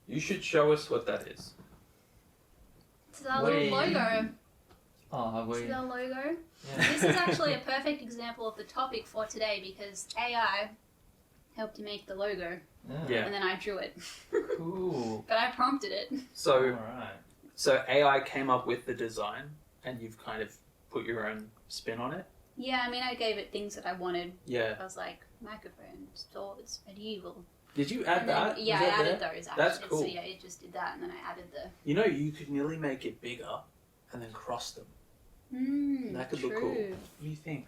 You should show us what that is. It's our little logo. Oh, This is our logo. Yeah. This is actually a perfect example of the topic for today because AI helped to make the logo, Yeah. and then I drew it. Cool. But I prompted it. So, Alright. so AI came up with the design, and you've kind of put your own spin on it. Yeah, I mean, I gave it things that I wanted. Yeah. I was like, microphone, swords, medieval. Did you add And then, that? yeah, Was I that added there? those actually. That's cool. So yeah, it just did that, and then I added the. You know, you could nearly make it bigger, and then cross them. That could true. look cool. What do you think?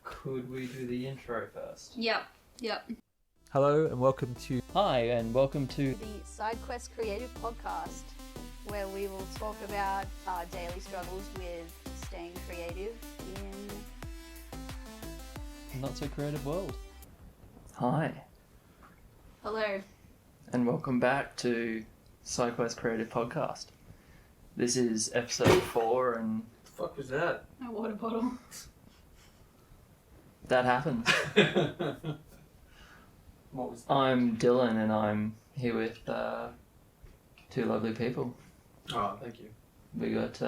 Could we do the intro first? Yep. Hello and welcome to. Hi, and welcome to The SideQuest Creative Podcast, where we will talk about our daily struggles with staying creative in. a Not So Creative World. Hi, Hello. and welcome back to SideQuest Creative Podcast. This is episode 4, and What the fuck was that? A water bottle. that happens. What was that? I'm Dylan, and I'm here with two lovely people. Oh, thank you. We got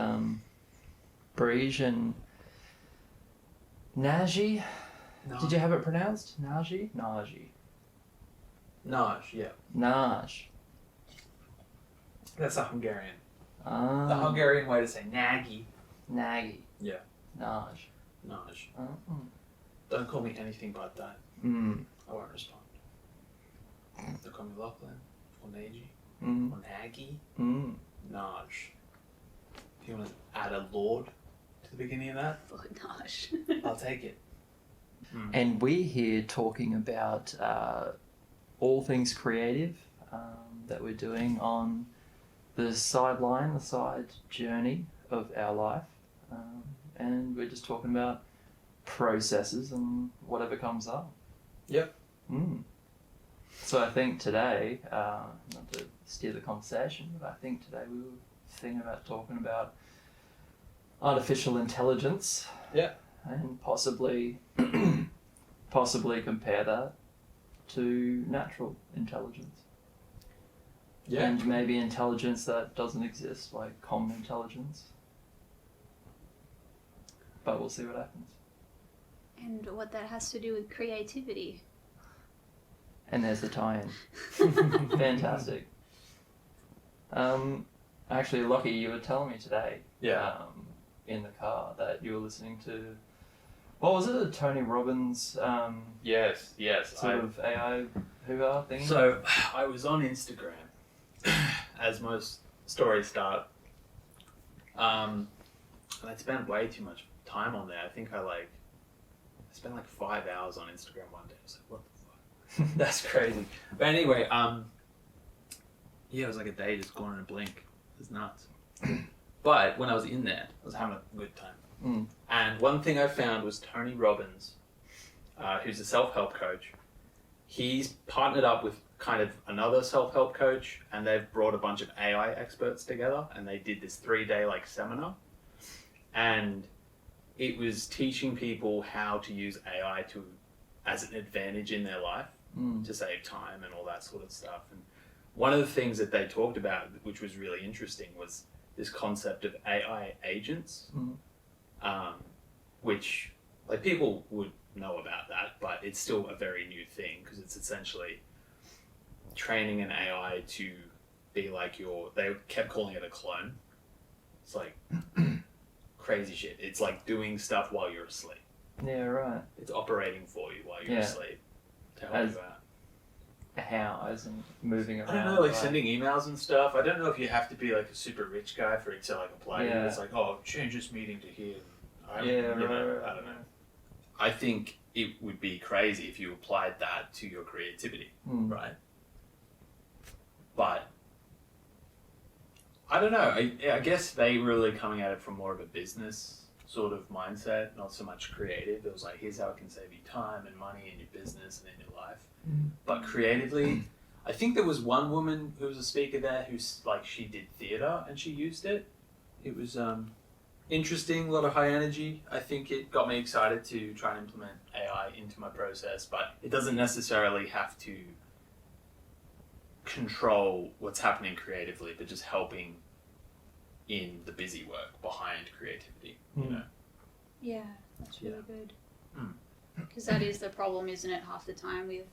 Breege and Naji. No. Did you have it pronounced? Naji? Naji. Naj, yeah. Naj. That's a Hungarian. The Ah, Hungarian way to say Nagy. Nagy. Yeah. Naj. Naj. Oh. Don't call me anything but that. Mm. I won't respond. Don't call me Lachlan, or Nagy, Mm. or Nagy. Mm. Naj. If you want to add a lord to the beginning of that, Oh gosh. I'll take it. And we're here talking about all things creative that we're doing on the sideline, the side journey of our life. And we're just talking about processes and whatever comes up. Yep. Mm. So I think today, not to steer the conversation, but I think today we were thinking about talking about artificial intelligence. Yeah. And possibly compare that to natural intelligence. Yeah. And maybe intelligence that doesn't exist, like common intelligence. But we'll see what happens. And what that has to do with creativity. And there's the tie-in. Fantastic. Actually, Lockie, you were telling me today, Yeah. in the car, that you were listening to, what was it, a Tony Robbins Yes. sort of AI hoo-ha thing? So I was on Instagram, as most stories start, and I spent way too much time on there. I think I spent like 5 hours on Instagram one day. I was like, what the fuck? That's crazy. But anyway, yeah, it was like a day just gone in a blink. It was nuts. But when I was in there, I was having a good time. Mm. And one thing I found was Tony Robbins, who's a self-help coach. He's partnered up with kind of another self-help coach, and they've brought a bunch of AI experts together, and they did this 3-day seminar. And it was teaching people how to use AI as an advantage in their life to save time and all that sort of stuff. And one of the things that they talked about, which was really interesting, was this concept of AI agents, which people would know about that, but it's still a very new thing because it's essentially training an AI to be like they kept calling it a clone. It's like crazy shit. It's like doing stuff while you're asleep. Yeah, right. It's operating for you while you're asleep to help you out. How? As in moving around? I don't know, sending emails and stuff. I don't know if you have to be a super rich guy for it to apply to you. It's change this meeting to here. I don't know. I think it would be crazy if you applied that to your creativity, right? But I don't know. I guess they were really coming at it from more of a business sort of mindset, not so much creative. It was like, here's how it can save you time and money in your business and in your life. But creatively, I think there was one woman who was a speaker there who's she did theatre and she used it. It was interesting, a lot of high energy. I think it got me excited to try and implement AI into my process, but it doesn't necessarily have to control what's happening creatively, but just helping in the busy work behind creativity, you know? Yeah, that's really good. Mm. Because that is the problem, isn't it, half the time with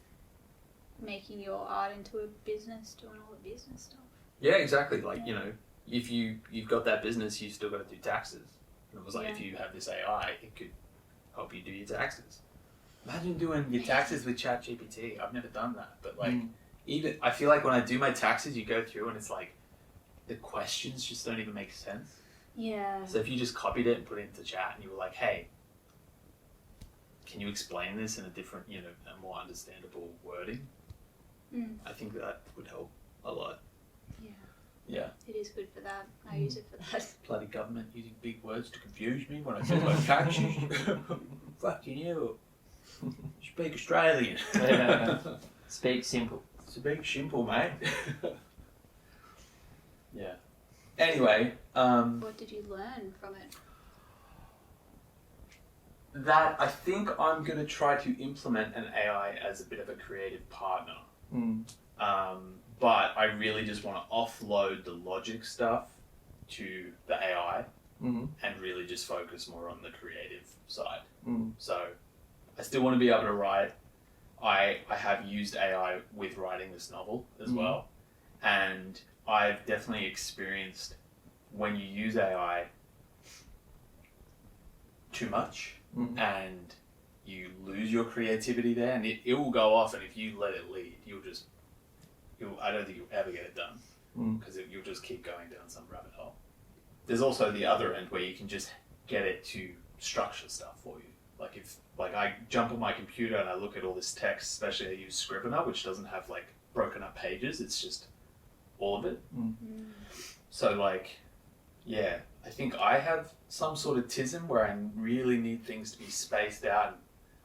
making your art into a business, doing all the business stuff. Yeah, exactly. Like, you know, if you've got that business, you still got to do taxes. And it was like, if you have this AI, it could help you do your taxes. Imagine doing your taxes with ChatGPT. I've never done that, but like, even I feel like when I do my taxes, you go through and it's like the questions just don't even make sense. Yeah. So if you just copied it and put it into chat and you were like, hey, can you explain this in a different, you know, a more understandable wording? I think that would help a lot. Yeah. Yeah. It is good for that. I use it for that. Bloody government using big words to confuse me when I say my taxes. Fucking you. Speak Australian. Speak simple. Speak simple, mate. Yeah. Anyway, What did you learn from it? that I think I'm going to try to implement an AI as a bit of a creative partner. But I really just want to offload the logic stuff to the AI and really just focus more on the creative side. So I still want to be able to write. I have used AI with writing this novel as well. And I've definitely experienced when you use AI too much and you lose your creativity there, and it will go off, and if you let it lead, I don't think you'll ever get it done because you'll just keep going down some rabbit hole. There's also the other end where you can just get it to structure stuff for you. Like if I jump on my computer and I look at all this text, especially I use Scrivener, which doesn't have like broken up pages, it's just all of it. So like, yeah, I think I have some sort of tism where I really need things to be spaced out. And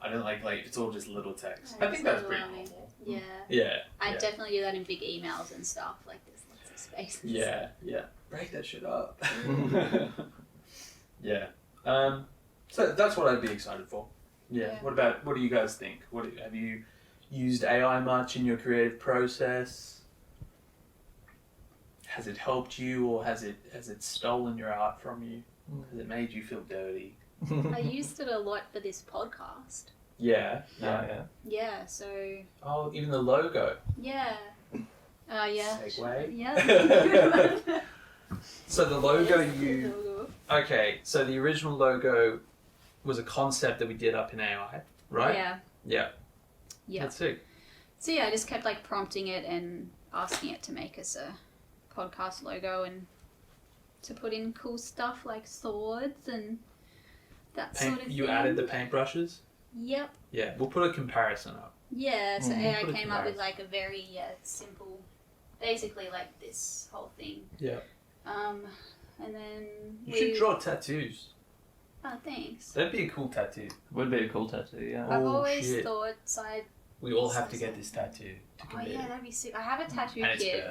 I don't like if it's all just little text. I think that's pretty normal. Yeah. Yeah. I definitely do that in big emails and stuff. Like there's lots of space. Yeah. Break that shit up. Yeah. So that's what I'd be excited for. Yeah. What do you guys think? Have you used AI much in your creative process? Has it helped you, or has it stolen your art from you? Has it made you feel dirty? I used it a lot for this podcast. Yeah. Yeah, so... Oh, even the logo. Yeah. Yeah. Segue. Yeah. So the logo Yes, Okay, so the original logo was a concept that we did up in AI, right? Yeah. Yeah. That's it. So yeah, I just kept like prompting it and asking it to make us a podcast logo and to put in cool stuff like swords and that sort of thing. You added the paintbrushes? Yep. Yeah, we'll put a comparison up. Yeah, so AI came up with like a very simple, basically like this whole thing. Yeah. And then you should draw tattoos. Oh, thanks. That'd be a cool tattoo. Would be a cool tattoo, yeah. I've always thought we all have to get this tattoo to commit. Oh yeah, that'd be sick. I have a tattoo and kit.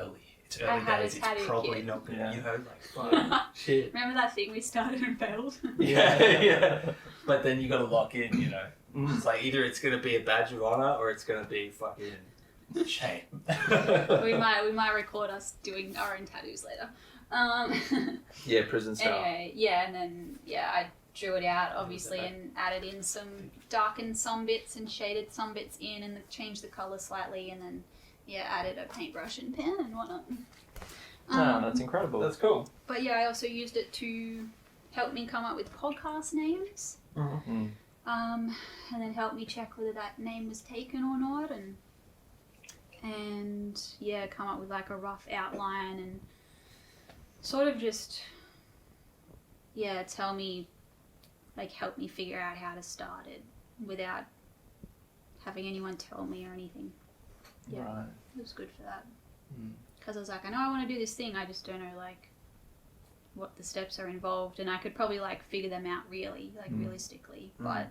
It's early days. It's probably not going to be heard like fuck. Shit. Remember that thing we started and failed? Yeah. But then you got to lock in, you know. It's like either it's going to be a badge of honor or it's going to be fucking shame. we might record us doing our own tattoos later. Yeah, prison style. Anyway, yeah, and then I drew it out obviously and added in some darkened some bits and shaded some bits in and changed the color slightly, and then added a paintbrush and pen and whatnot. That's incredible. That's cool. But yeah, I also used it to help me come up with podcast names. And then help me check whether that name was taken or not, and come up with like a rough outline and sort of just tell me, like, help me figure out how to start it without having anyone tell me or anything. Yeah, right. It was good for that. Because I was like, I know I want to do this thing, I just don't know like what the steps are involved, and I could probably like figure them out realistically, but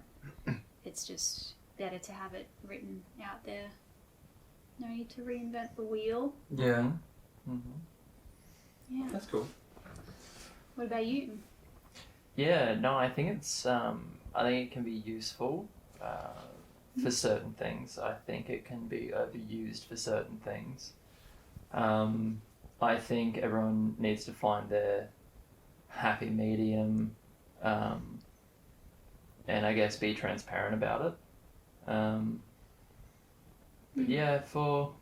it's just better to have it written out there. No need to reinvent the wheel. Yeah. Yeah. That's cool. What about you? Yeah, no, I think it's I think it can be useful for certain things. I think it can be overused for certain things. I think everyone needs to find their happy medium, and I guess be transparent about it. But yeah, for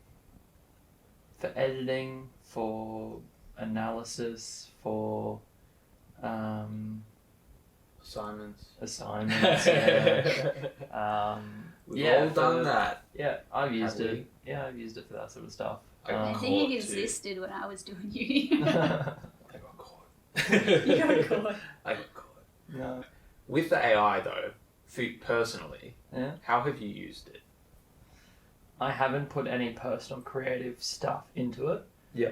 editing, for analysis, for Assignments. Yeah. We've all done that. Yeah, I've used Have it. we? Yeah, I've used it for that sort of stuff. I think it existed when I was doing uni. I got caught. You got caught. I got caught. No. With the AI though, for you personally, Yeah. how have you used it? I haven't put any personal creative stuff into it. Yeah.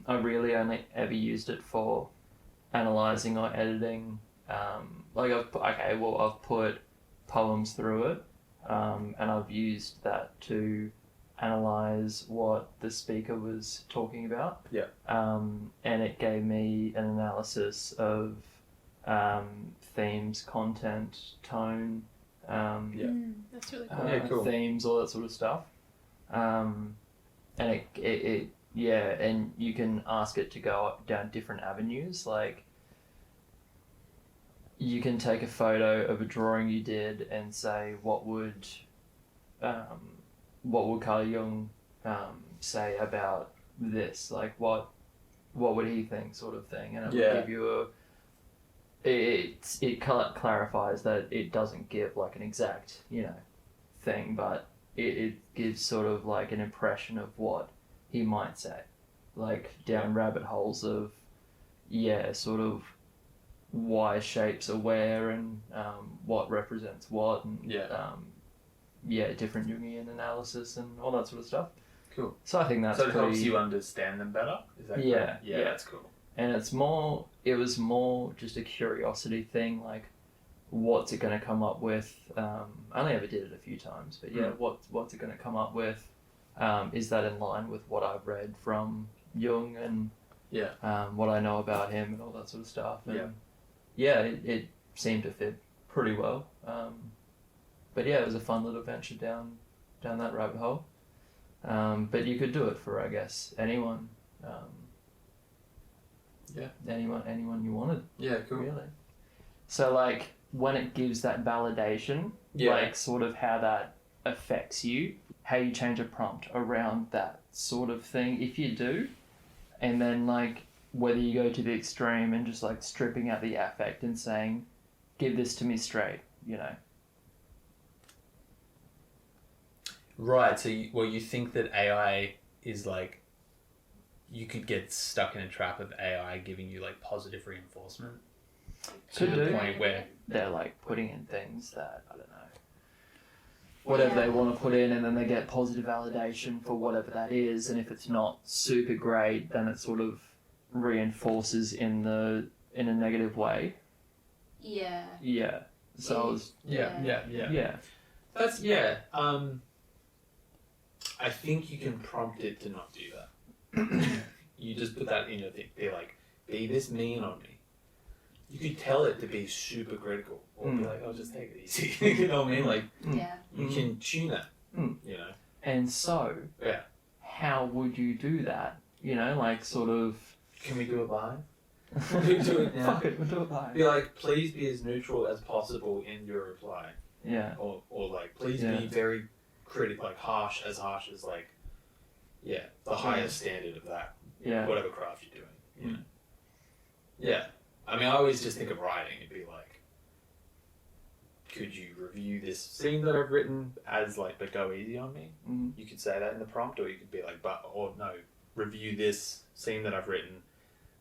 I really only ever used it for analysing or editing. I've put poems through it, and I've used that to analyse what the speaker was talking about. Yeah. And it gave me an analysis of themes, content, tone. That's really cool. Yeah, cool. Themes, all that sort of stuff. And it and you can ask it to go down different avenues. Like, you can take a photo of a drawing you did and say, what would Carl Jung say about this? Like, what would he think, sort of thing? And it will give you it clarifies that it doesn't give like an exact, thing, but it gives sort of like an impression of what he might say, like down rabbit holes of, sort of why shapes are where and what represents what, and different Jungian analysis and all that sort of stuff. Cool. So I think that's so it helps you understand them better. Is that correct? Yeah, that's cool. And it was more just a curiosity thing, like, what's it going to come up with? I only ever did it a few times, but what's it going to come up with? Is that in line with what I've read from Jung and what I know about him and all that sort of stuff? And it seemed to fit pretty well. But yeah, it was a fun little venture down that rabbit hole. But you could do it for, I guess, anyone. Anyone you wanted. Yeah, cool. Really. So, like, when it gives that validation, like, sort of how that affects you, how you change a prompt around that sort of thing, if you do, and then, like, whether you go to the extreme and just, like, stripping out the affect and saying, give this to me straight, Right, so you think that AI is like, you could get stuck in a trap of AI giving you like positive reinforcement to the point where they're like putting in things that, I don't know, whatever they want to put in, and then they get positive validation for whatever that is, and if it's not super great, then it sort of reinforces in a negative way. Yeah. Yeah. So yeah. That's I think you can prompt it to not do that. You just put that in your thing. Be like, be this mean on me. You could tell it to be super critical, or be like, "Oh, just take it easy." You know what I mean? Like, you can tune it. And so, how would you do that? Like, sort of. Can we do it live? We do it now. Fuck it, we'll do it live. Be like, please be as neutral as possible in your reply. Yeah. Or like, please be very critical, like harsh as like, the highest standard of that. Yeah. Whatever craft you're doing. Yeah. I mean, I always just think of writing. It'd be like, could you review this scene that I've written as like, but go easy on me? Mm-hmm. You could say that in the prompt, or you could be like, review this scene that I've written,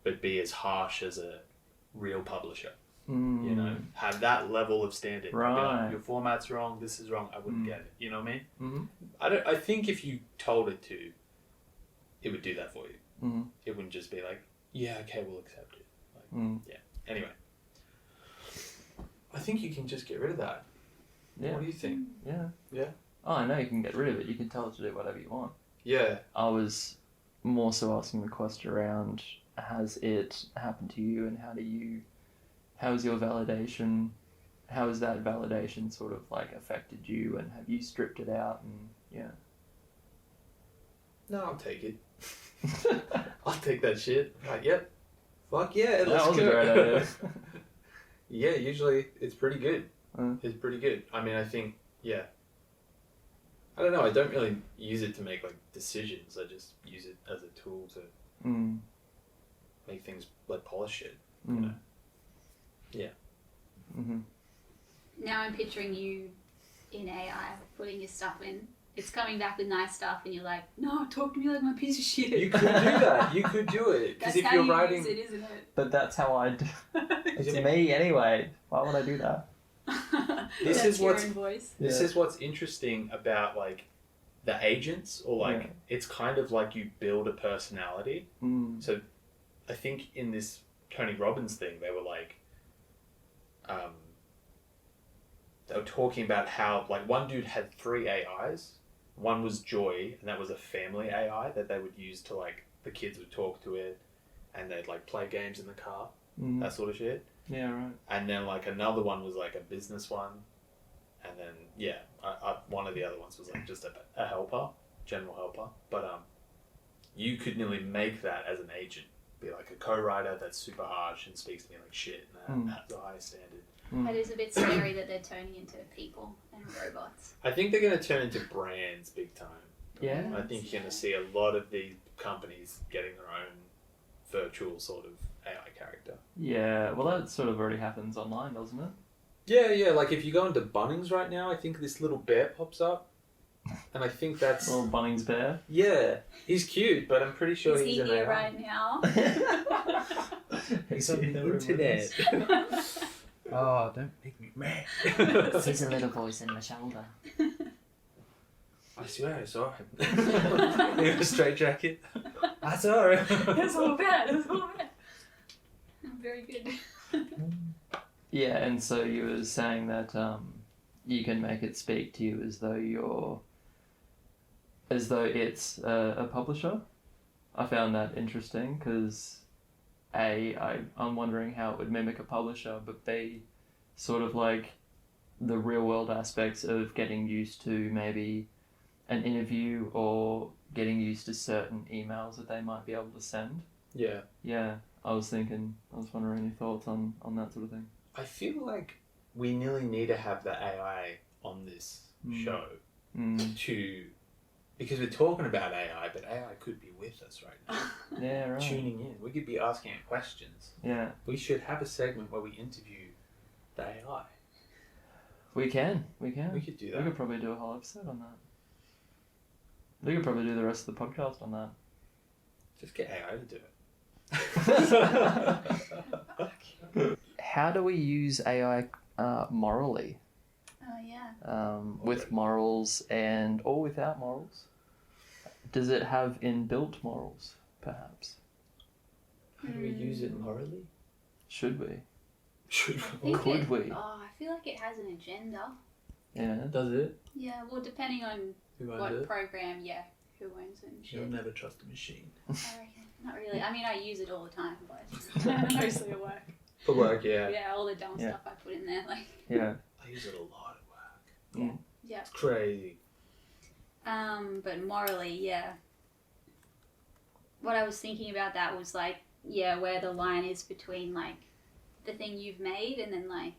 but be as harsh as a real publisher. Have that level of standard. Right. Your format's wrong. This is wrong. I wouldn't get it. You know what I mean? Mm-hmm. I think if you told it to, it would do that for you. Mm-hmm. It wouldn't just be like, yeah, okay, we'll accept it. Like, Anyway, I think you can just get rid of that. Yeah. What do you think? Yeah. Yeah. Oh, I know you can get rid of it. You can tell it to do whatever you want. Yeah. I was more so asking the question around, has it happened to you, and how is your validation, how has that validation sort of like affected you, and have you stripped it out, and No, I'll take it. I'll take that shit. Like, yep. Fuck yeah, That let's was a go. great idea. Yeah, usually it's pretty good. Mm. It's pretty good. I mean, I think, yeah. I don't know, I don't really use it to make, like, decisions. I just use it as a tool to make things, like, polish shit, you know? Yeah. Mm-hmm. Now I'm picturing you in AI, putting your stuff in. It's coming back with nice stuff, and you're like, no, talk to me like my piece of shit. You could do that. You could do it. Because That's if how you're you writing... use it, isn't it? But that's how I do. It's me anyway. Why would I do that? This That's is your what's own voice. This is what's interesting about, like, the agents, or, like, it's kind of like you build a personality. So I think in this Tony Robbins thing, they were like, they were talking about how, like, one dude had 3 AIs. One was Joy, and that was a family AI that they would use to, like, the kids would talk to it, and they'd, like, play games in the car, that sort of shit. Yeah, right. And then, like, another one was, like, a business one. And then, yeah, one of the other ones was, like, just a helper, general helper. But you could nearly make that as an agent. Be, like, a co-writer that's super harsh and speaks to me like shit and at the highest standard. It is a bit scary that they're turning into people and robots. I think they're going to turn into brands big time. Yeah. I think you're going to see a lot of these companies getting their own virtual sort of AI character. Yeah, well, that sort of already happens online, doesn't it? Yeah, like if you go into Bunnings right now, I think this little bear pops up. And I think that's... Little Bunnings bear. Yeah, he's cute, but I'm pretty sure Is he's he an here AI. right now? He's on the internet. Oh, don't make me mad. He's a little voice in my shoulder. I swear I saw him. In a straight jacket. I saw him. That's all bad. That's all bad. Very good. Yeah, and so you were saying that you can make it speak to you as though it's a publisher. I found that interesting because I'm wondering how it would mimic a publisher, but B, sort of like the real world aspects of getting used to maybe an interview or getting used to certain emails that they might be able to send. Yeah. Yeah, I was wondering your thoughts on that sort of thing. I feel like we nearly need to have the AI on this show to... Because we're talking about AI, but AI could be with us right now. Yeah, right. Tuning in. We could be asking it questions. Yeah. We should have a segment where we interview the AI. We can. We could do that. We could probably do a whole episode on that. We could probably do the rest of the podcast on that. Just get AI to do it. How do we use AI morally? Oh, yeah. With morals or without morals? Does it have inbuilt morals, perhaps? How do we use it morally? Should we? Could we? Oh, I feel like it has an agenda. Yeah. Does it? Yeah, well, depending on Who owns what it? program, who owns it and shit. You'll never trust a machine. I reckon. Not really. I mean, I use it all the time, but mostly at work. For work, yeah. Yeah, all the dumb stuff I put in there, like. Yeah. I use it a lot at work. Yeah. It's crazy. But morally, yeah. What I was thinking about that was like, where the line is between like the thing you've made and then like,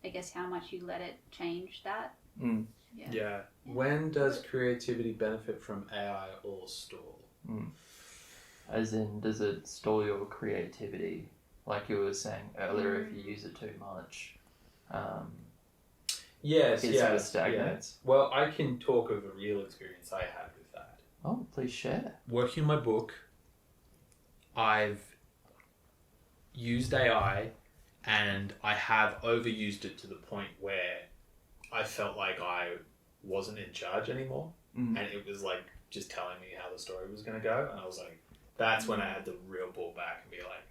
I guess how much you let it change that. Yeah. When does creativity benefit from AI or stall? As in, does it stall your creativity? Like you were saying earlier, if you use it too much, Yes, it sort of stagnates. Yeah. Well, I can talk of a real experience I had with that. Oh, please share. Working on my book, I've used AI and I have overused it to the point where I felt like I wasn't in charge anymore. And it was like just telling me how the story was going to go. And I was like, that's when I had to real pull back and be like,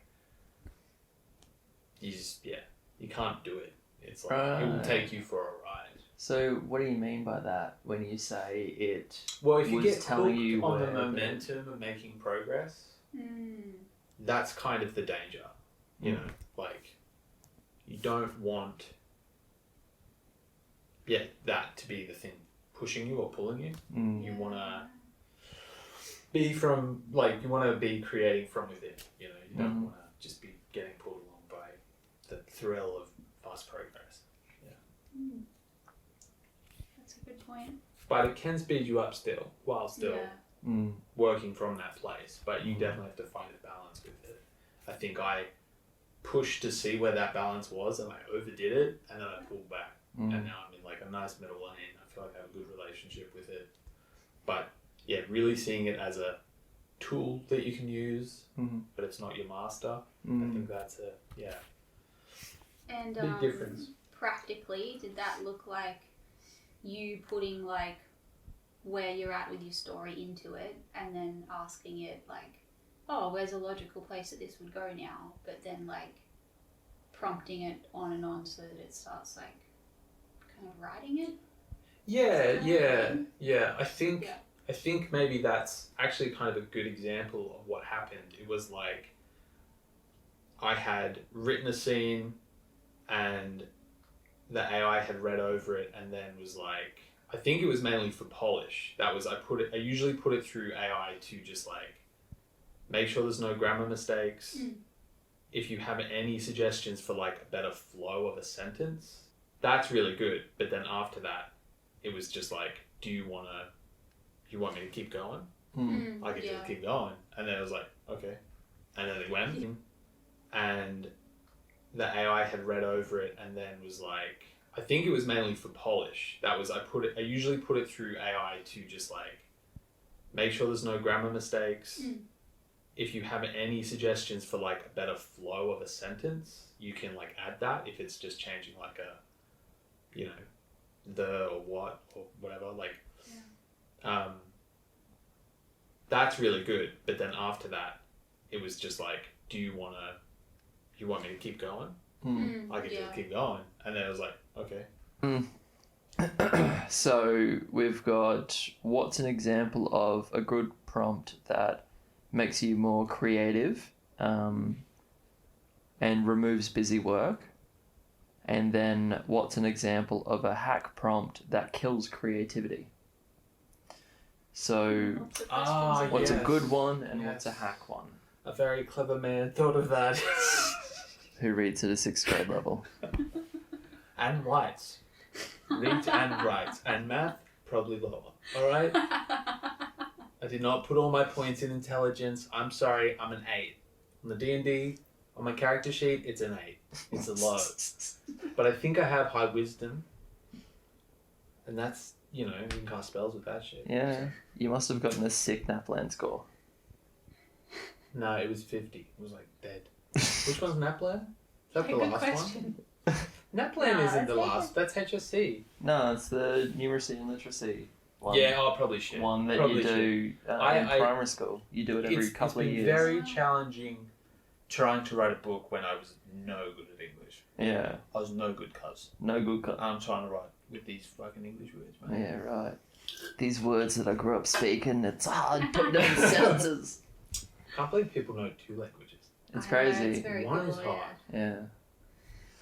you can't do it. It's like, it will take you for a ride. So what do you mean by that when you say it Well, if you was get telling hooked you on the where momentum of making progress, that's kind of the danger. You know, like, you don't want that to be the thing pushing you or pulling you. You want to be from, like, you want to be creating from within, you know, you don't Mhm. want to just be getting pulled along by the thrill of fast progress. That's a good point. But it can speed you up still, while still Yeah. working from that place, but you definitely have to find a balance with it. I think I pushed to see where that balance was and I overdid it and then I pulled back and now I'm in like a nice middle lane. I feel like I have a good relationship with it, but yeah, really seeing it as a tool that you can use, but it's not your master. I think that's a And big difference. Practically, did that look like you putting like where you're at with your story into it and then asking it like, oh, where's a logical place that this would go now, but then like prompting it on and on so that it starts like kind of writing it? Yeah. I think maybe that's actually kind of a good example of what happened. It was like I had written a scene and the AI had read over it and then was like, I think it was mainly for polish. I usually put it through AI to just like make sure there's no grammar mistakes. If you have any suggestions for like a better flow of a sentence, that's really good. But then after that, it was just like, you want me to keep going? I could just keep going. And then it was like, okay. And then it went. And the AI had read over it and then was like, I think it was mainly for polish. I usually put it through AI to just like make sure there's no grammar mistakes. If you have any suggestions for like a better flow of a sentence, you can like add that if it's just changing like a, you know, the or what or whatever. Like, that's really good. But then after that, it was just like, you want me to keep going? I could just keep going. And then it was like, okay. So we've got what's an example of a good prompt that makes you more creative and removes busy work, and then what's an example of a hack prompt that kills creativity. So what's a good one and what's a hack one? A very clever man thought of that. Who reads at a 6th grade level. And writes. Reads and writes. And math, probably lower. Alright? I did not put all my points in intelligence. I'm sorry, I'm an 8. On the D&D, on my character sheet, it's an 8. It's a low. But I think I have high wisdom. And that's, you know, you can cast spells with that shit. Yeah, you must have gotten a sick Naplan score. No, it was 50. It was like dead. Which one's Naplan? Is that the Good last question. one? Naplan No, isn't the that's last. That's HSC. No, it's the numeracy and literacy one. Yeah, oh, probably shit. One that Probably you do in primary school. You do it every couple of years. It's been very challenging trying to write a book when I was no good at English. Yeah. I was no good, cuz. No good. I'm trying to write with these fucking English words, man. Yeah, right. These words that I grew up speaking, it's hard putting them in sentences. I can't believe people know 2 languages. It's I know, crazy. it's very One cool, is hard. Yeah.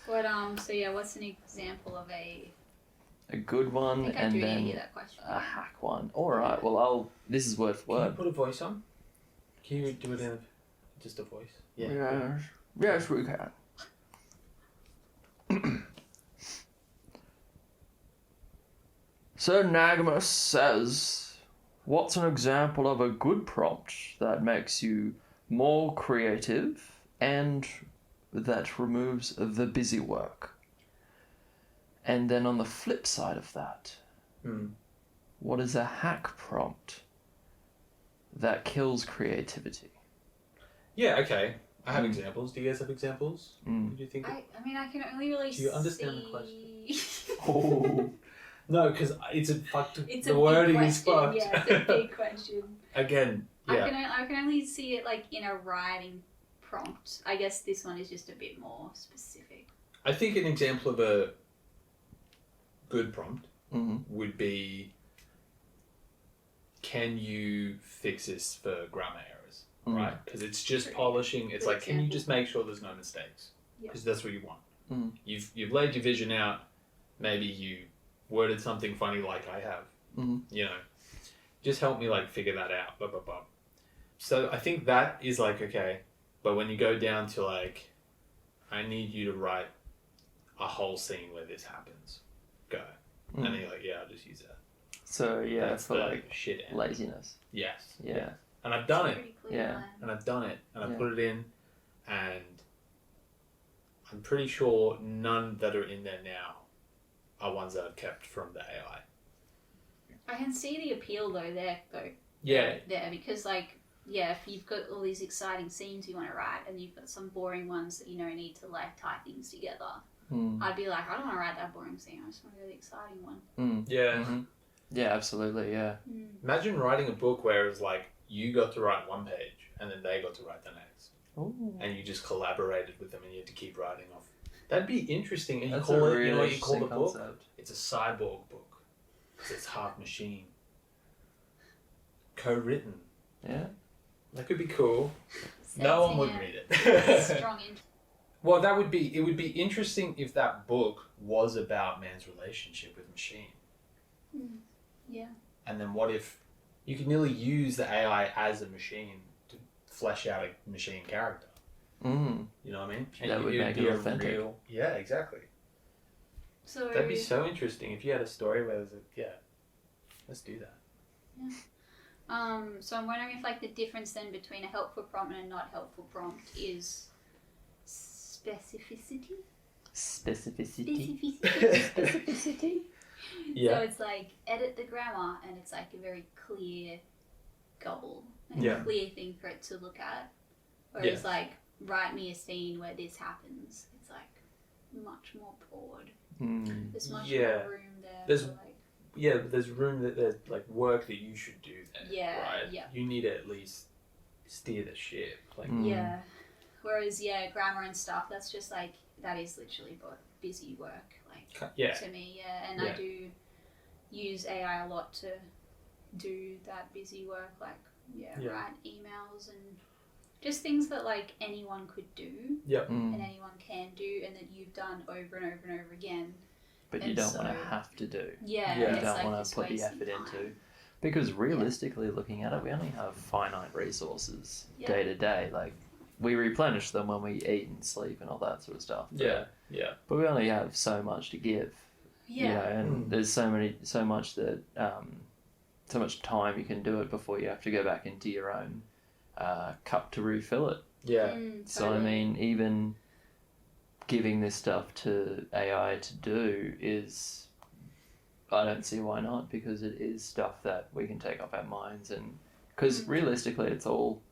But so yeah, what's an example of a? A good I one think I and do need to then hear that question. a hack one. Alright, well this is word for Can you word. put a voice on? Can you do it in just a voice? Yes. Yes, we can. Sir Nagamus says, what's an example of a good prompt that makes you more creative and that removes the busy work? And then on the flip side of that, what is a hack prompt that kills creativity? Yeah, okay. I have examples. Do you guys have examples? Mm. Do you think? I mean, I can only really. Do you understand the question? Oh. No, because it's a fucked. It's the a wording big is question. fucked. Yeah, it's a big question. Again, yeah. I can only see it like in a writing prompt. I guess this one is just a bit more specific. I think an example of a good prompt would be, can you fix this for grammar errors? Right? Because it's just polishing. It's Good like, can you just make sure there's no mistakes? Because that's what you want. You've laid your vision out. Maybe you worded something funny like I have. You know, just help me like figure that out. Blah, blah, blah. So I think that is like, okay, but when you go down to like, I need you to write a whole scene where this happens, go. And then you're like, yeah, I'll just use that. So yeah, That's for the like shit end. laziness. Yes. Yeah. And I've done It's a it. pretty clear Yeah. line. And I've done it. And I Yeah. put it in. And I'm pretty sure none that are in there now are ones that I've kept from the AI. I can see the appeal though. Yeah. There, because like, yeah, if you've got all these exciting scenes you want to write and you've got some boring ones that, you know, need to like tie things together, I'd be like, I don't want to write that boring scene, I just want to go the exciting one. Yeah. Mm-hmm. Yeah, absolutely, yeah. Imagine writing a book where it's like you got to write one page and then they got to write the next. Ooh. And you just collaborated with them and you had to keep writing off. That'd be interesting. And you That's call a it, really you know what you call the interesting book? concept. It's a cyborg book. 'Cause it's half machine. Co-written. Yeah. That could be cool. So No it's, one would yeah, read it. strong interest. Well, it would be interesting if that book was about man's relationship with machine. Yeah. And then what if you could nearly use the AI as a machine to flesh out a machine character? Mm. You know what I mean? That would make be it a authentic. Yeah, exactly. So That'd be so interesting if you had a story where there's let's do that. So I'm wondering if like the difference then between a helpful prompt and a not helpful prompt is specificity. Specificity. Specificity. Yeah. So it's like edit the grammar, and it's like a very clear goal, and Yeah. a clear thing for it to look at. Whereas like write me a scene where this happens, it's like much more broad. Mm. There's much Yeah. more room there. There's- for, like, Yeah, but there's room that there's like work that you should do there. Yeah, Right? yeah. You need to at least steer the ship. Like yeah. Whereas grammar and stuff, that's just like that is literally busy work. Like yeah. to me, and Yeah. I do use AI a lot to do that busy work, like Yeah. write emails and just things that like anyone could do Mm. and anyone can do, and that you've done over and over and over again. But you And don't so- want to have to do. Yeah, Yeah. and You it's don't like want just to put the wasting effort time. into. Because realistically, looking at it, we only have finite resources Yeah. day to day. Like, we replenish them when we eat and sleep and all that sort of stuff. But, Yeah. But we only have so much to give. Yeah, You know, and there's so much that, so much time you can do it before you have to go back into your own cup to refill it. Yeah. So I totally. mean, even giving this stuff to AI to do is, I don't see why not, because it is stuff that we can take off our minds, and because realistically it's all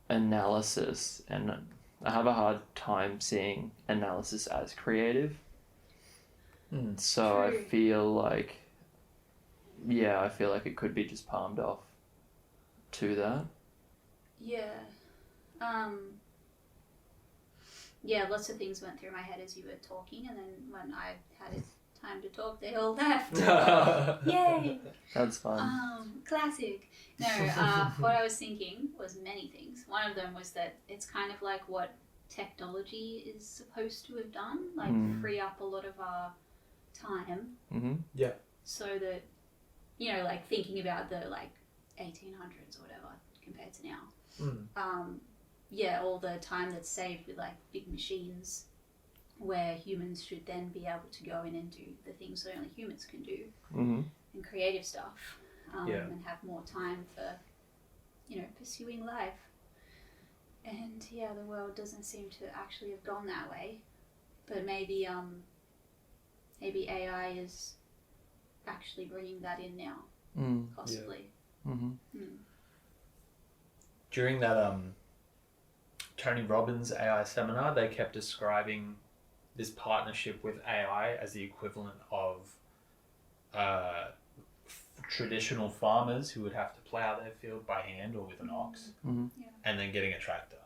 analysis, and I have a hard time seeing analysis as creative. So I True. feel like it could be just palmed off to that. Yeah. Lots of things went through my head as you were talking, and then when I had time to talk, they all left. Yay! That's fun. Classic. No, what I was thinking was many things. One of them was that it's kind of like what technology is supposed to have done, like free up a lot of our time, Mm-hmm. so that, you know, like thinking about the like 1800s or whatever compared to now. All the time that's saved with like big machines, where humans should then be able to go in and do the things that only humans can do, Mm-hmm. and creative stuff, and have more time for, you know, pursuing life. And the world doesn't seem to actually have gone that way, but maybe AI is actually bringing that in now, possibly. Mm-hmm. During that Tony Robbins AI seminar, they kept describing this partnership with AI as the equivalent of traditional farmers who would have to plow their field by hand or with an ox, and then getting a tractor.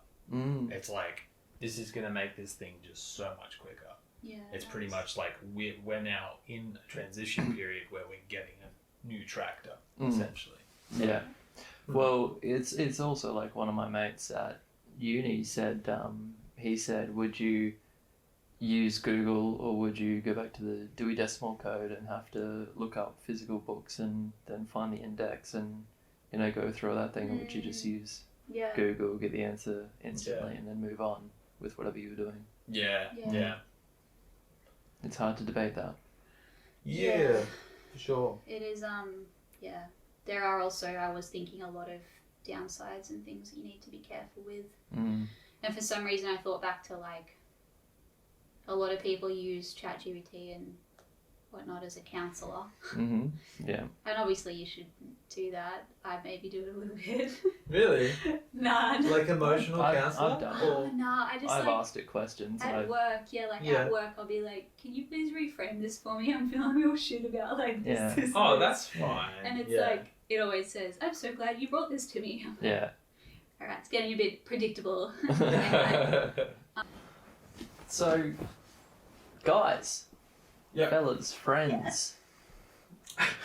It's like, this is going to make this thing just so much quicker. Yeah, It's pretty much like we're now in a transition period where we're getting a new tractor, essentially. Yeah. Well, it's also like one of my mates at uni said, he said, would you use Google or would you go back to the Dewey Decimal Code and have to look up physical books and then find the index and go through that thing, or would you just use Yeah. Google, get the answer instantly, and then move on with whatever you were doing? Yeah. It's hard to debate that. Yeah, for sure. It is, yeah. There are also, I was thinking, a lot of downsides and things that you need to be careful with. Mm. And for some reason, I thought back to, like, a lot of people use ChatGPT and whatnot as a counsellor. Mm-hmm. Yeah. And obviously you should do that. I maybe do it a little bit. Really? Nah. Like emotional counselor? I've done Oh, no, I just I've asked it questions. at work, at work, I'll be like, can you please reframe this for me? I'm feeling real shit about like this. Yeah. this, Oh, this." that's fine. And it's like, it always says, I'm so glad you brought this to me. Yeah. Alright, it's getting a bit predictable. So, guys, Yep. fellas, friends,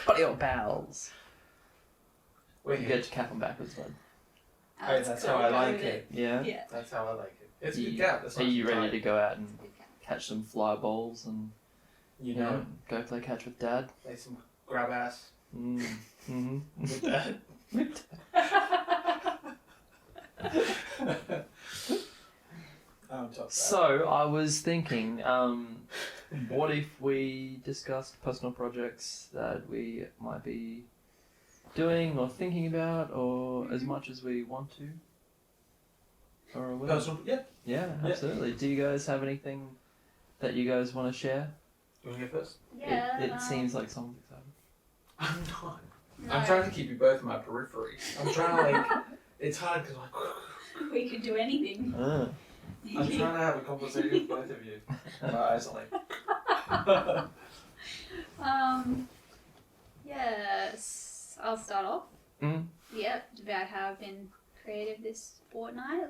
buddy or pals. We're You here. get to cap them backwards, bud. Hey, that's how I like it. Yeah. Yeah. That's how I like it. It's Are a good you- gap. That's Are not you too ready tight. to go out and Good count. catch some fly balls and You know, go play catch with dad? play some grab ass Mm-hmm. with that. I'm top that. So I was thinking, what if we discussed personal projects that we might be doing or thinking about, or as much as we want to, or whatever. Personal, yeah. Yeah, Yeah. absolutely. Do you guys have anything that you guys want to share? You want to go first? Yeah. It seems like someone's excited. I'm not. No, I'm trying to keep you both in my periphery. I'm trying to like. It's hard because we could do anything. I'm trying to have a conversation with both of you. My eyes are like. Yes, I'll start off. Mm. Yep, about how I've been creative this fortnight.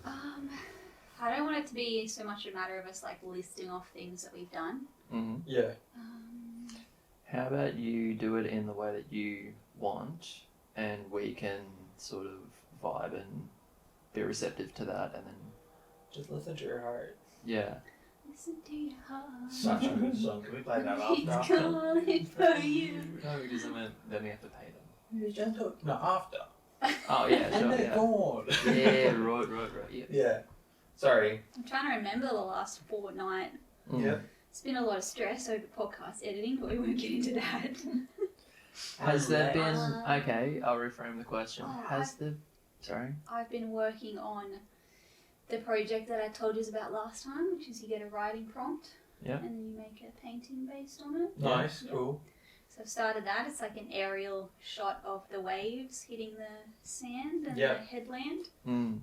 I don't want it to be so much a matter of us like listing off things that we've done. Mm-hmm. Yeah. How about you do it in the way that you want, and we can sort of vibe and be receptive to that, and then Just listen to your heart. yeah. Listen to your heart. Such a good song. Can we play that He's after? calling for you. No, because then we have to pay them. You gentle. No, after. Oh yeah, And sure, they're yeah. gone. Yeah, right, yeah. Yeah. Sorry. I'm trying to remember the last fortnight. Mm. Yeah. It's been a lot of stress over podcast editing, but we won't get into that. Has there been? Uh, Okay, I'll reframe the question. Sorry. I've been working on the project that I told you about last time, which is you get a writing prompt, Yeah. and then you make a painting based on it. Nice. Yeah. Cool. So I've started that. It's like an aerial shot of the waves hitting the sand and Yeah. the headland. Mm.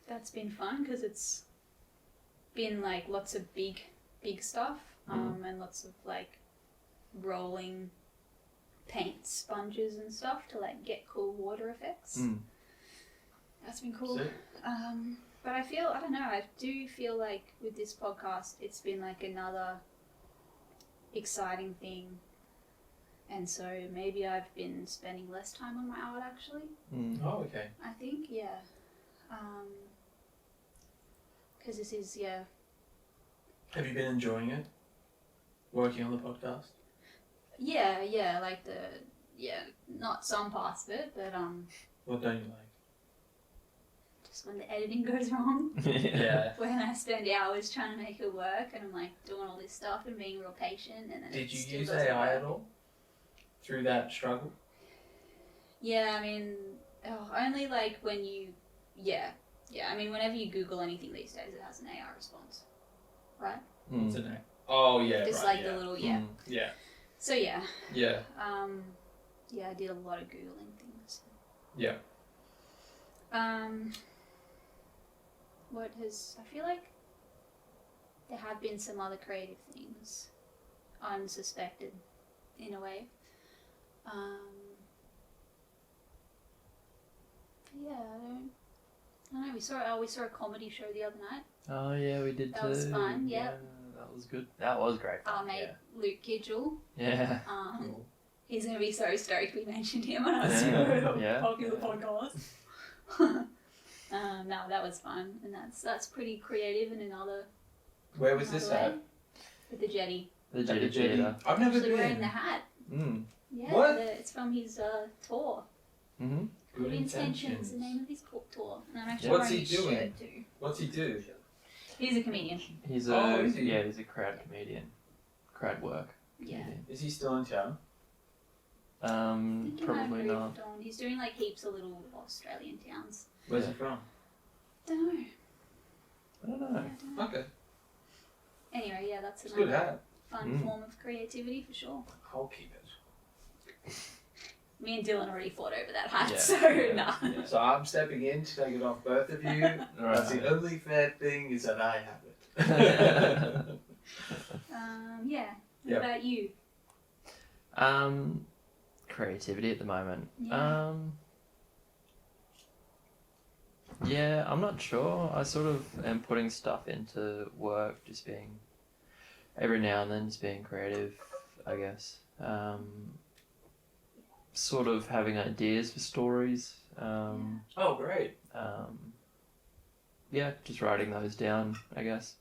That's been fun because it's been like lots of big stuff, and lots of like rolling paint sponges and stuff to like get cool water effects. Mm. That's been cool. Sick. But I don't know, I do feel like with this podcast, it's been like another exciting thing. And so maybe I've been spending less time on my art actually, Mm. Oh, okay. I think, yeah. Because this is, yeah. Have you been enjoying it? Working on the podcast? Yeah, like not some parts of it, but What don't you like? just when the editing goes wrong. Yeah. When I spend hours trying to make it work and I'm like doing all this stuff and being real patient and then Did it you still use doesn't AI work. at all? Through that struggle? Yeah, I mean, only like when you, yeah. I mean, whenever you Google anything these days, it has an AI response, right? Mm. What's the name? Oh, yeah. Just right, like yeah. the little, Mm. Yeah. So yeah, Yeah. yeah, I did a lot of Googling things. Yeah. I feel like there have been some other creative things, unsuspected, in a way. Yeah, I don't know. We saw a comedy show the other night. Oh yeah, we did That too. was fun, yeah. That was good. That was great. Our fun, mate Luke Kidgell. Yeah. Cool. He's gonna be so stoked we mentioned him on our Yeah, super yeah. popular podcast. No, that was fun, and that's pretty creative in another. Where was this way. at? With the jetty. The At Jetty Jetty. Theatre. I've never Actually wearing been. the hat. Mm. Yeah, What? it's from his tour. Mm-hmm. Good Intentions, the name of his tour. And I'm actually What's wearing he his doing? shirt too. What's he do? He's a comedian. He's is he? he's a crowd comedian. Crowd work. Yeah. comedian. Is he still in town? I think he might have Probably moved not. on. He's doing like heaps of little Australian towns. Where's Yeah. he from? Don't know. I don't Yeah, know. I don't know. Okay, Anyway, yeah, that's it's good another hat. fun form of creativity for sure. I'll keep it. Me and Dylan already fought over that hat, Yeah. so Yeah. nah. So I'm stepping in to take it off both of you. That's the only fair thing is that I have it. Yeah. What Yep. about you? Creativity at the moment. Yeah. Yeah, I'm not sure. I sort of am putting stuff into work, just being every now and then, just being creative, I guess. Sort of having ideas for stories. Oh, great. Yeah, just writing those down, I guess.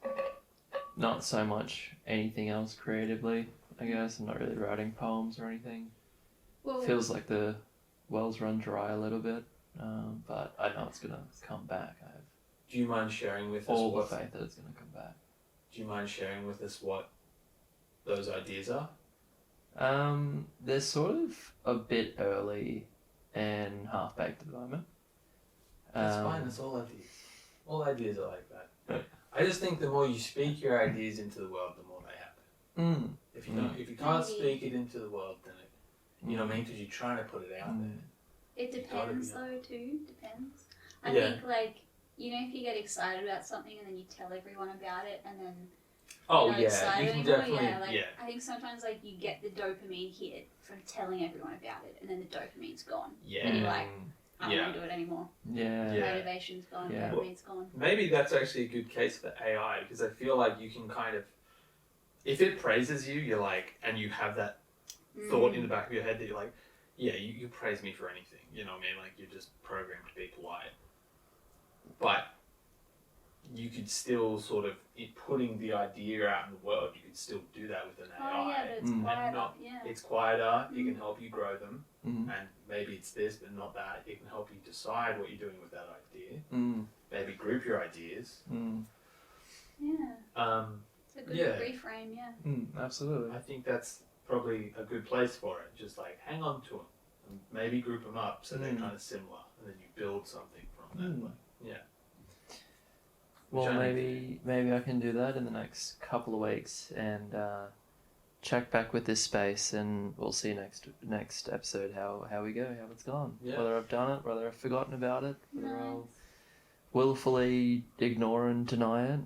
Not so much anything else creatively, I guess. I'm not really writing poems or anything. Well, Feels like the well's run dry a little bit, but I know it's gonna come back. I have Do you mind sharing with us all the what? faith that it's gonna come back. Do you mind sharing with us what those ideas are? They're sort of a bit early and half baked at the moment. That's fine. That's all ideas. All ideas are like that. I just think the more you speak your ideas into the world, the more they happen. Mm. If you don't, if you can't Maybe. speak it into the world, then it, you know what I mean? Because you're trying to put it out there. it gotta depends be- though too. Depends. I Yeah. think like if you get excited about something and then you tell everyone about it and then Oh you're not yeah, excited you can anymore, definitely. yeah, like Yeah, I think sometimes like you get the dopamine hit from telling everyone about it and then the dopamine's gone. yeah. And you're like, I don't Yeah. want to do it anymore. Yeah. Yeah. Motivation's gone, Yeah. dopamine's gone. Maybe that's actually a good case for AI because I feel like you can kind of, if it praises you, you're like, and you have that thought in the back of your head that you're like, yeah, you praise me for anything. You know what I mean? Like you're just programmed to be polite. But you could still sort of, putting the idea out in the world, you could still do that with an AI. Oh yeah, but it's Mm. quieter. And not- Yeah. It's quieter, it can help you grow them, Mm. and maybe it's this, but not that. It can help you decide what you're doing with that idea. Mm. Maybe group your ideas. Mm. Yeah. It's a good Yeah. reframe. Yeah. Mm. Absolutely. I think that's probably a good place for it. Just like hang on to them, and maybe group them up so they're Mm. kind of similar, and then you build something from that. Mm. Like, yeah. Well, Which I think- maybe I can do that in the next couple of weeks and check back with this space, and we'll see next episode how we go, how it's gone, Yeah. whether I've done it, whether I've forgotten about it, whether I'll Nice. willfully ignore and deny it.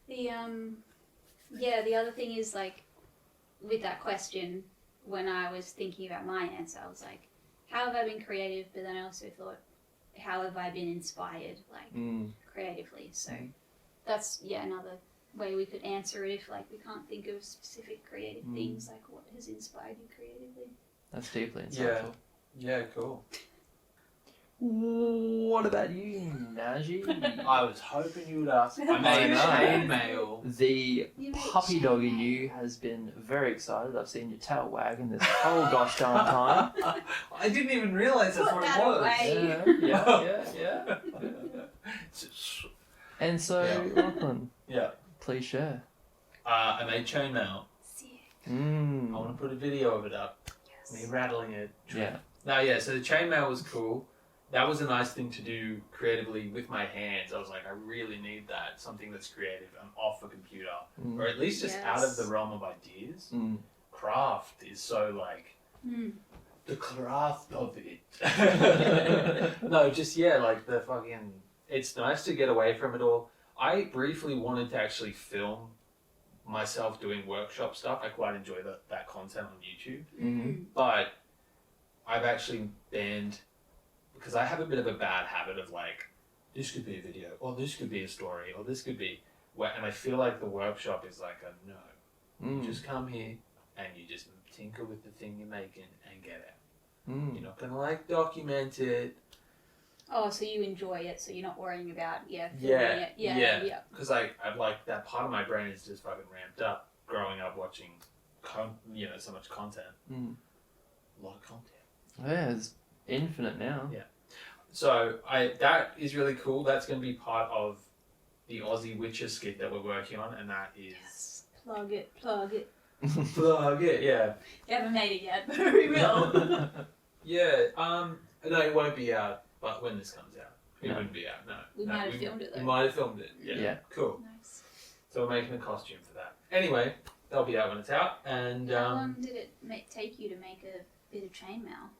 The other thing is like with that question, when I was thinking about my answer, I was like, how have I been creative? But then I also thought, how have I been inspired, like creatively? So that's another way we could answer it if like we can't think of specific creative things, like what has inspired you creatively. That's deeply Yeah. insightful. Yeah, cool. What about you, Naji? I was hoping you would ask. I I made know. chainmail. The You made puppy dog in chainmail. you has been very excited. I've seen your tail wagging this whole gosh darn time. I didn't even realise that's Put what that it was. away. Yeah. And so, Yeah. Lachlan, Yeah. please share. I made chainmail. Sick. I want to put a video of it up. Me Yes. rattling it. Yeah. No, yeah, so the chainmail was cool. That was a nice thing to do creatively with my hands. I was like, I really need that. Something that's creative and off a computer. Or at least just out of the realm of ideas. Craft is so like, the craft of it. No, just, like the fucking, it's nice to get away from it all. I briefly wanted to actually film myself doing workshop stuff. I quite enjoy that content on YouTube. But I've actually banned, because I have a bit of a bad habit of like, this could be a video, or this could be a story, or this could be, and I feel like the workshop is like a no. You just come here and you just tinker with the thing you're making and get out. You're not gonna like document it. Oh, so you enjoy it, so you're not worrying about filming Yeah, it. Yeah. Because I've like that part of my brain is just fucking ramped up growing up watching, so much content. a lot of content. Yeah, it's infinite now. Yeah. So that is really cool. That's going to be part of the Aussie Witcher skit that we're working on, and that is Yes. Plug it. Plug it. plug it. Yeah. We haven't made it yet, but we will. Yeah. No, it won't be out. But when this comes out, it No. wouldn't be out. No. We might have filmed it, though. We might have filmed it. Yeah. Yeah. Cool. Nice. So we're making a costume for that. Anyway, that'll be out when it's out. And How long did it take you to make a bit of chainmail?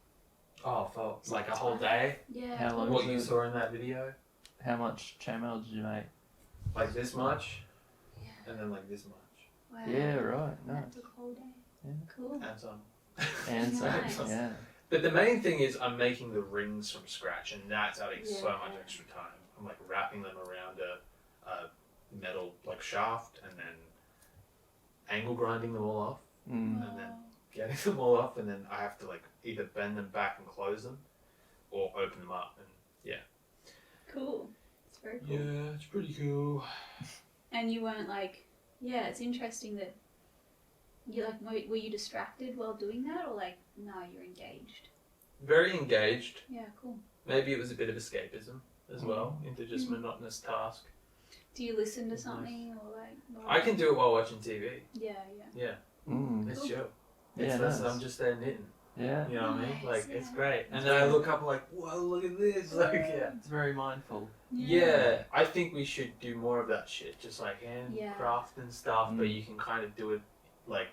for like a whole day. Yeah. How long? What you saw in that video, How much chainmail did you make? like this much, Yeah. and then like this much, Wow. Yeah, right. That Nice. took a whole day. Yeah. Cool. and some. And so, Nice. yeah. But the main thing is I'm making the rings from scratch, and that's adding so Yeah. much extra time. I'm like wrapping them around a metal like shaft, and then angle grinding them all off, Mm. And then- getting them all off, and then I have to like either bend them back and close them, or open them up. And Cool. It's very cool. yeah, it's pretty cool. And you weren't like, yeah, it's interesting that you like, were you distracted while doing that, or like, no, you're engaged? Very engaged. Yeah, cool. Maybe it was a bit of escapism as well into just monotonous task. Do you listen to something or like? I can do it while watching TV. Yeah, yeah. Yeah, Mm. it's Cool. chill. Yeah, It's just, nice. I'm just there knitting. Yeah. You know what I mean? Nice, Like it's yeah. great. And then I look up and like, whoa, look at this. Like yeah. It's very mindful. Yeah, I think we should do more of that shit. Just like Yeah. handcraft and stuff, but Mm. you can kind of do it like.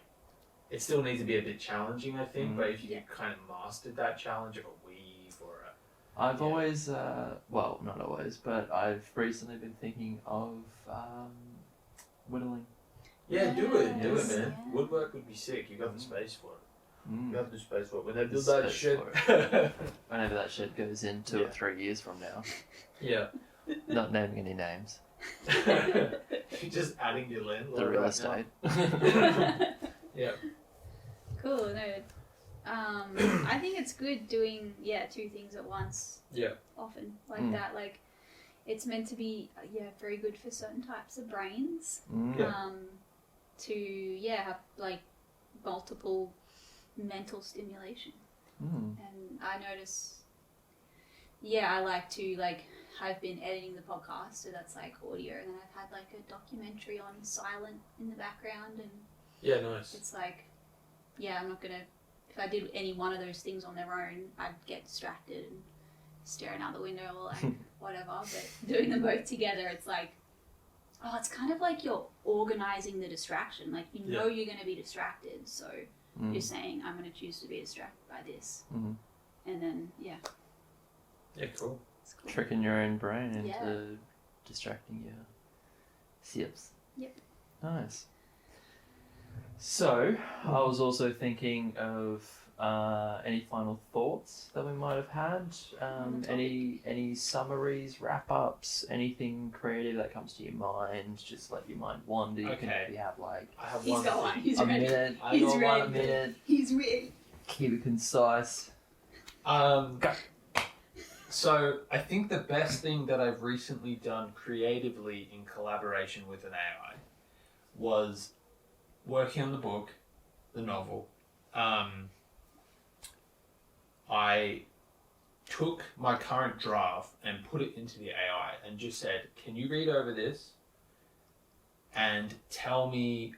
It still needs to be a bit challenging, I think. Mm. But if you Yeah. kind of mastered that challenge of a weave or a I've Yeah. always, well, not always, but I've recently been thinking of whittling. yeah, do it, Yes. man. Yeah. Woodwork would be sick. You got the space for it. Mm. You have the space for it. When they The build that space shit. for Whenever that shit goes in 2 or Yeah. 3 years from now. yeah. Not naming any names. You're just adding your landlord. The real right estate. now. Yeah. Cool. No, I think it's good doing two things at once. Yeah. Often like Mm. that. Like, it's meant to be very good for certain types of brains. Mm. Yeah. To have like multiple mental stimulation. Mm. And I notice, I like to I've been editing the podcast, so that's like audio, and then I've had like a documentary on silent in the background, and Yeah, nice. it's like, I'm not gonna, if I did any one of those things on their own, I'd get distracted and staring out the window or like whatever, but doing them both together, it's like, it's kind of like you're organizing the distraction, like you know you're gonna be distracted, so Mm. you're saying, I'm going to choose to be distracted by this. Mhm. And then, Yeah, cool. it's cool. Tricking your own brain into Yeah. distracting your sips. Yep. Nice. So, I was also thinking of any final thoughts that we might have had. On the Any summaries, wrap ups, anything creative that comes to your mind. Just let your mind wander. You can Okay. maybe have like I have He's one got one. thing. He's a ready. minute. I He's got ready. A minute. He's ready. Keep it concise. So I think the best thing that I've recently done creatively in collaboration with an AI was working on the book, the novel. I took my current draft and put it into the AI and just said, can you read over this and tell me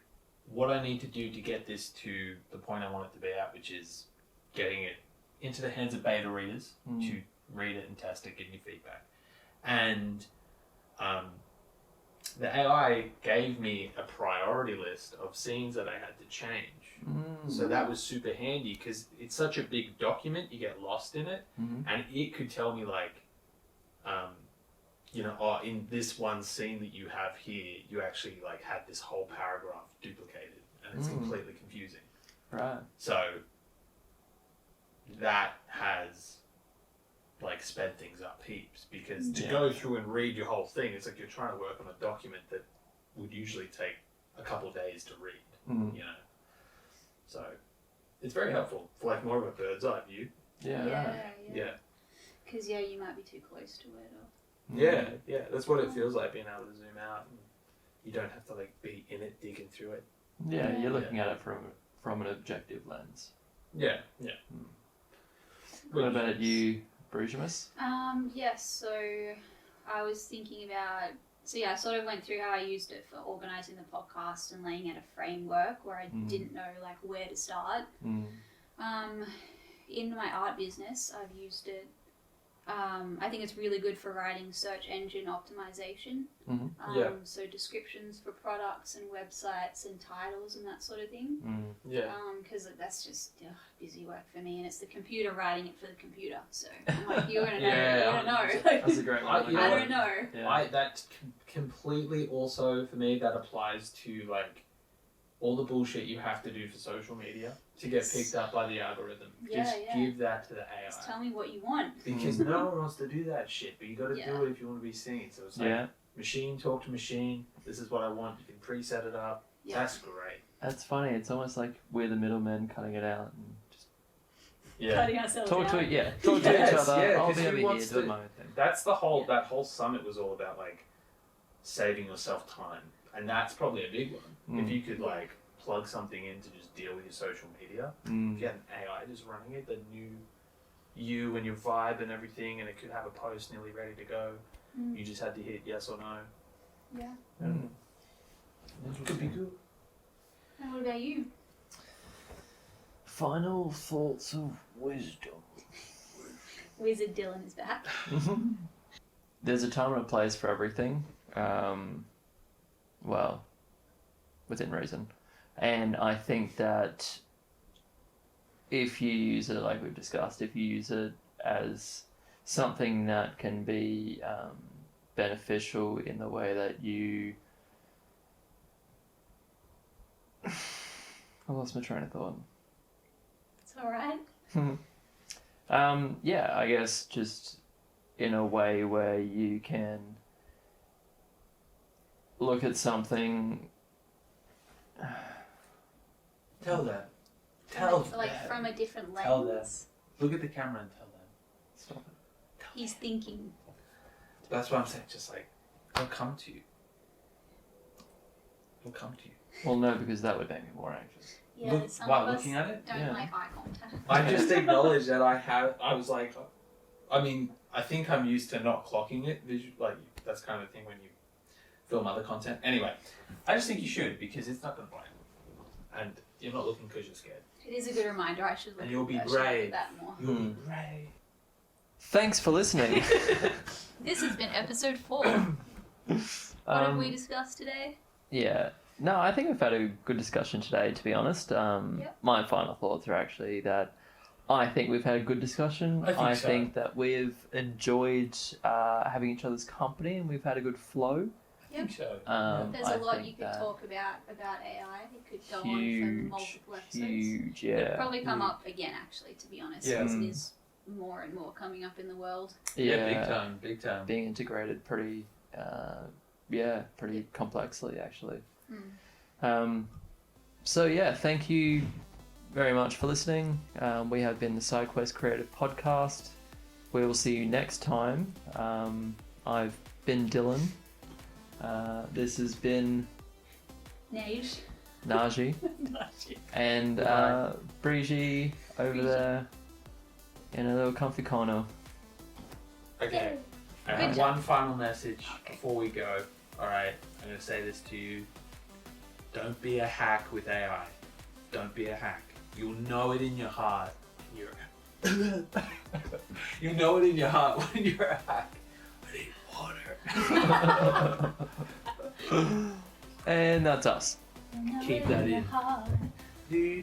what I need to do to get this to the point I want it to be at, which is getting it into the hands of beta readers to read it and test it, give me feedback. And the AI gave me a priority list of scenes that I had to change. Mm. So that was super handy because it's such a big document, you get lost in it, Mhm. and it could tell me like, in this one scene that you have here, you actually like had this whole paragraph duplicated, and it's completely confusing. Right. So that has like sped things up heaps because to Yeah. go through and read your whole thing, it's like you're trying to work on a document that would usually take a couple of days to read, Mm. you know. So it's very helpful for like more of a bird's eye view. Yeah. Right. Yeah. Because you might be too close to it. Or... Yeah, that's what it feels like being able to zoom out and you don't have to like be in it digging through it. Yeah, Yeah. you're looking at it from an objective lens. Yeah. What about you, Brugemus? Yes, so I was thinking about, I sort of went through how I used it for organising the podcast and laying out a framework where I didn't know like where to start. In my art business, I've used it. I think it's really good for writing search engine optimization. So descriptions for products and websites and titles and that sort of thing. Because that's just busy work for me, and it's the computer writing it for the computer. So I'm like, you're gonna know. You're gonna know. That's a great one. I don't know. Yeah. That completely also for me that applies to like all the bullshit you have to do for social media to get picked up by the algorithm. Just give that to the AI. Just tell me what you want. Because no one wants to do that shit, but you got to do it if you want to be seen. So it's like machine talk to machine. This is what I want. You can preset it up. That's great. That's funny. It's almost like we're the middlemen cutting it out and just Cutting ourselves talk out. to talk to each other. Yeah, I'll 'cause be who over here wants doing to- my own thing. That's the whole that whole summit was all about like saving yourself time, and that's probably a big one. If you could like plug something in to just deal with your social media, if you had an AI just running it that knew you and your vibe and everything, and it could have a post nearly ready to go. You just had to hit yes or no. Yeah. Could be good. And what about you? Final thoughts of wisdom. Wizard Dylan is back. There's a time and a place for everything. Well, within reason. And I think that if you use it, like we've discussed, if you use it as something that can be beneficial in the way that you... I lost my train of thought. It's alright. Yeah, I guess just in a way where you can look at something... Tell them. Like from a different lens. Tell them. Look at the camera and tell them. Stop it. He's thinking. That's what I'm saying. Just like they'll come to you. They'll come to you. Well, no, because that would make me more anxious. Yeah, some while of us looking at it? don't like eye contact. I just acknowledge that I was like, I mean, I think I'm used to not clocking it. Like that's kind of thing when you film other content. Anyway, I just think you should because it's not going to blind. And you're not looking because you're scared. It is a good reminder. I should look And you'll be I should look at brave. that more. You'll be brave. Thanks for listening. This has been episode 4. What have we discussed today? Yeah. No, I think we've had a good discussion today, to be honest. My final thoughts are actually that I think we've had a good discussion. I think so. that we've enjoyed having each other's company and we've had a good flow. I think so. There's a lot you could talk about AI. It could go on for multiple episodes. Huge, It'll probably come up again, actually, to be honest, because it is more and more coming up in the world. Yeah, big time. being integrated pretty complexly, actually. So yeah, thank you very much for listening. We have been the SideQuest Creative Podcast. We will see you next time. I've been Dylan. This has been Nage. Naji and Brigitte over there in a little comfy corner. Okay. I have one final message before we go. Alright, I'm going to say this to you. Don't be a hack with AI. Don't be a hack. You'll know it in your heart. You know it in your heart when you're a hack. I need water. And that's us. Keep that in. Heart. Dude.